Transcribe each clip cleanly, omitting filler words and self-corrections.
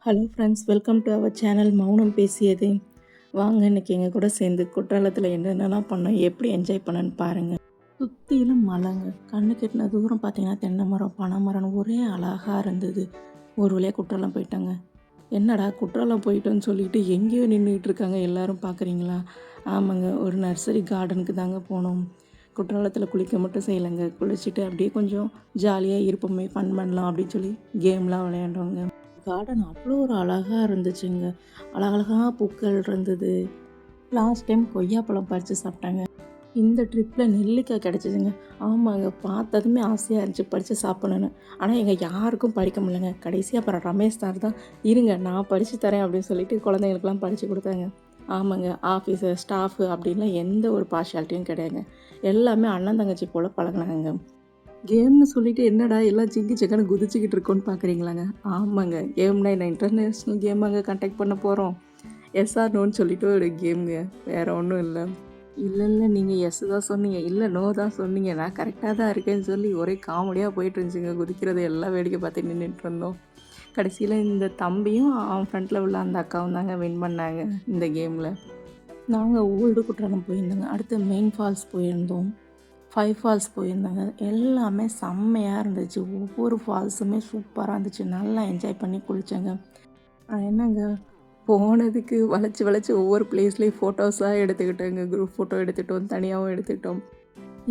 Hello friends, welcome to our channel Mounam Pesiyadhu. வாங்க இன்றைக்கி எங்கள் கூட சேர்ந்து குற்றாலத்தில் என்னென்னலாம் பண்ணோம், எப்படி என்ஜாய் பண்ணேன்னு பாருங்கள். சுற்றிலும் மலைங்க, கண்ணு கெட்டின தூரம் பார்த்தீங்கன்னா தென்னை மரம், பனை மரம் ஒரே அழகாக இருந்தது. ஒரு வழியாக குற்றாலம் போயிட்டாங்க. என்னடா குற்றாலம் போயிட்டோன்னு சொல்லிட்டு எங்கேயோ நின்றுட்டு இருக்காங்க எல்லோரும் பார்க்குறீங்களா? ஆமாங்க, ஒரு நர்சரி கார்டனுக்கு தாங்க போனோம். குற்றாலத்தில் குளிக்க மட்டும் செய்யலைங்க, குளிச்சுட்டு அப்படியே கொஞ்சம் ஜாலியாக இருப்போமே, ஃபன் பண்ணலாம் அப்படின்னு சொல்லி கேம்லாம் விளையாண்டோங்க. கார்டன் அவ்வளோ ஒரு அழகாக இருந்துச்சுங்க. அழகழகாக பூக்கள் இருந்தது. லாஸ்ட் டைம் கொய்யாப்பழம் பறித்து சாப்பிட்டாங்க. இந்த ட்ரிப்பில் நெல்லிக்காய் கிடச்சிதுங்க. ஆமாங்க, பார்த்ததுமே ஆசையாக இருந்துச்சு பறித்து சாப்பிடணுன்னு. ஆனால் எங்கள் யாருக்கும் படிக்க முடியலங்க. கடைசி அப்புறம் ரமேஷ் சார் தான் இருங்க நான் பறித்து தரேன் அப்படின்னு சொல்லிட்டு குழந்தைங்களுக்குலாம் பறித்து கொடுத்தாங்க. ஆமாங்க, ஆஃபீஸர் ஸ்டாஃபு அப்படின்லாம் எந்த ஒரு பார்ஷாலிட்டியும் கிடையாதுங்க. எல்லாமே அண்ணன் தங்கச்சி போல் பழகினாங்க. கேம்னு சொல்லிட்டு என்னடா எல்லாம் சிங்கி சக்கன்னு குதிச்சுக்கிட்டு இருக்கோன்னு பார்க்குறீங்களாங்க? ஆமாங்க, கேம்னா என்ன இன்டர்நேஷ்னல் கேமாங்க கண்டக்ட் பண்ண போகிறோம். எஸ்ஆர் நோன்னு சொல்லிட்டு ஒரு கேமுங்க, வேறு ஒன்றும் இல்லை. இல்லை நீங்கள் எஸ் தான் சொன்னீங்க, இல்லை நோ தான் சொன்னீங்க, நான் கரெக்டாக தான் இருக்கேன்னு சொல்லி ஒரே காமெடியாக போயிட்டு இருந்துச்சுங்க. குதிக்கிறது எல்லாம் வேடிக்கை பார்த்து நின்றுட்டு இருந்தோம். கடைசியில் இந்த தம்பியும் அவன் ஃப்ரண்ட்டில் உள்ள அந்த அக்காவும் தாங்க வின் பண்ணாங்க இந்த கேமில். நாங்கள் ஓல்டு குற்றாலம் போயிருந்தோங்க. அடுத்து மெயின் ஃபால்ஸ் போயிருந்தோம். 5 ஃபால்ஸ் போயிருந்தாங்க. எல்லாமே செம்மையாக இருந்துச்சு. ஒவ்வொரு ஃபால்ஸுமே சூப்பராக இருந்துச்சு. நல்லா என்ஜாய் பண்ணி குளித்தேங்க. என்னங்க போனதுக்கு வளைச்சி ஒவ்வொரு பிளேஸ்லேயும் ஃபோட்டோஸாக எடுத்துக்கிட்டோங்க. குரூப் ஃபோட்டோ எடுத்துட்டோம், தனியாகவும் எடுத்துக்கிட்டோம்.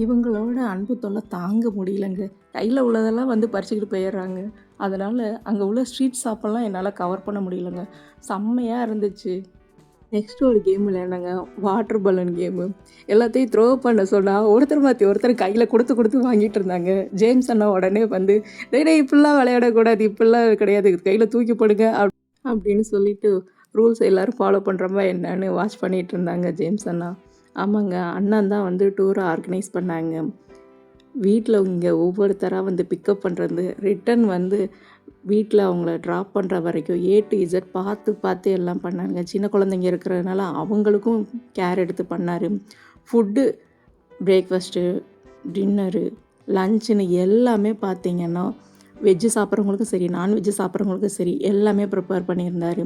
இவங்களோட அன்பு தொல்லை தாங்க முடியலைங்க. கையில் உள்ளதெல்லாம் வந்து பறிச்சுக்கிட்டு போயிடுறாங்க. அதனால் அங்கே உள்ள ஸ்ட்ரீட் ஷாப்பெல்லாம் என்னால் கவர் பண்ண முடியலைங்க. செம்மையாக இருந்துச்சு. நெக்ஸ்ட் ஒரு கேம் விளையாண்டாங்க, வாட்டர் பலூன் கேமு. எல்லாத்தையும் த்ரோ பண்ண சொன்னால் ஒருத்தர் மாற்றி ஒருத்தர் கையில் கொடுத்து வாங்கிட்டு இருந்தாங்க. ஜேம்ஸ் அண்ணா உடனே வந்து டேய் இப்படிலாம் விளையாடக்கூடாது, இப்படிலாம் கிடையாது, கையில் தூக்கி போடுங்க அப்படின்னு சொல்லிட்டு ரூல்ஸ் எல்லோரும் ஃபாலோ பண்ணுறோமா என்னன்னு வாட்ச் பண்ணிகிட்டு இருந்தாங்க ஜேம்ஸ் அண்ணா. ஆமாங்க, அண்ணன் தான் வந்து டூரை ஆர்கனைஸ் பண்ணாங்க. வீட்டில் இங்கே ஒவ்வொருத்தராக வந்து பிக்கப் பண்ணுறது, ரிட்டன் வந்து வீட்டில் அவங்கள ட்ராப் பண்ணுற வரைக்கும் A to Z பார்த்து எல்லாம் பண்ணாங்க. சின்ன குழந்தைங்க இருக்கிறதுனால அவங்களுக்கும் கேர் எடுத்து பண்ணார். ஃபுட்டு, பிரேக்ஃபாஸ்ட்டு, டின்னரு, லஞ்சுன்னு எல்லாமே பார்த்திங்கன்னா வெஜ்ஜு சாப்பிட்றவங்களுக்கும் சரி, நான்வெஜ்ஜு சாப்பிட்றவங்களுக்கும் சரி எல்லாமே ப்ரிப்பேர் பண்ணியிருந்தார்.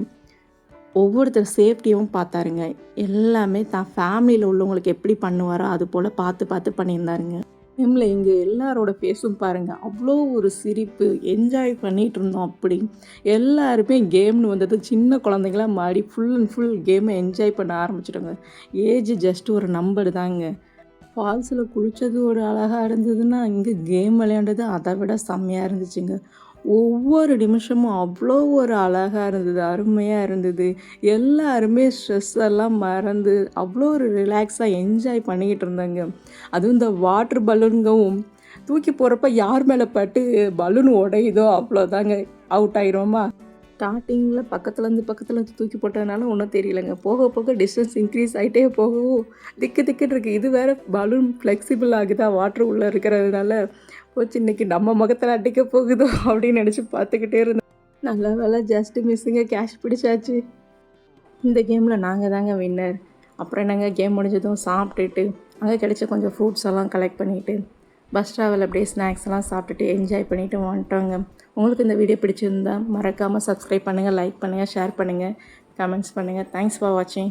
ஒவ்வொருத்தர் சேஃப்டியும் பார்த்தாருங்க. எல்லாமே தான் ஃபேமிலியில் உள்ளவங்களுக்கு எப்படி பண்ணுவாரோ அது போல் பார்த்து பண்ணியிருந்தாருங்க. கேமில் இங்கே எல்லாரோட ஃபேஸும் பாருங்கள், அவ்வளோ ஒரு சிரிப்பு, என்ஜாய் பண்ணிகிட்டு இருந்தோம். அப்படி எல்லாருமே கேம்னு வந்தது சின்ன குழந்தைங்களாம் மாறி ஃபுல் அண்ட் ஃபுல் கேமை என்ஜாய் பண்ண ஆரம்பிச்சிட்டோங்க. ஏஜ் ஜஸ்ட் ஒரு நம்பர் தாங்க. ஃபால்ஸில் குளித்தது ஒரு அழகாக இருந்ததுன்னா, இங்கே கேம் விளையாண்டது அதை விட செம்மையாக இருந்துச்சுங்க. ஒவ்வொரு நிமிஷமும் அவ்வளோ ஒரு அழகாக இருந்தது, அருமையாக இருந்தது. எல்லாருமே ஸ்ட்ரெஸ் எல்லாம் மறந்து அவ்வளோ ஒரு ரிலாக்ஸாக என்ஜாய் பண்ணிக்கிட்டு இருந்தாங்க. அதுவும் இந்த வாட்டர் பலூன்கவும் தூக்கி போகிறப்ப யார் மேலே பட்டு பலூன் உடையுதோ அவ்வளோதாங்க, அவுட் ஆயிரோமா. ஸ்டார்டிங்கில் பக்கத்துலேருந்து தூக்கி போட்டதுனால ஒன்றும் தெரியலைங்க. போக டிஸ்டன்ஸ் இன்க்ரீஸ் ஆகிட்டே போகவும் திக்குன்னு இருக்குது. இது வேறு பலூன் ஃப்ளெக்சிபிள் ஆகுதா வாட்ரு உள்ளே இருக்கிறதுனால, போச்சு இன்றைக்கி நம்ம முகத்தில் அடிக்க போகுதோ அப்படின்னு நினச்சி பார்த்துக்கிட்டே இருந்தோம். நல்ல வேலை ஜஸ்ட்டு மிஸ்ஸுங்க, கேஷ் பிடிச்சாச்சு. இந்த கேமில் நாங்கள் தாங்க வின்னர். அப்புறம் என்னங்க, கேம் முடிஞ்சதும் சாப்பிட்டுட்டு அங்கே கிடைச்ச கொஞ்சம் ஃப்ரூட்ஸ் எல்லாம் கலெக்ட் பண்ணிவிட்டு பஸ் ட்ராவல் அப்படியே ஸ்நாக்ஸ் எல்லாம் சாப்பிட்டுட்டு என்ஜாய் பண்ணிவிட்டு வந்துட்டோங்க. உங்களுக்கு இந்த வீடியோ பிடிச்சிருந்தா மறக்காமல் சப்ஸ்கிரைப் பண்ணுங்கள், லைக் பண்ணுங்கள், ஷேர் பண்ணுங்கள், கமெண்ட்ஸ் பண்ணுங்கள். தேங்க்ஸ் ஃபார் வாட்சிங்.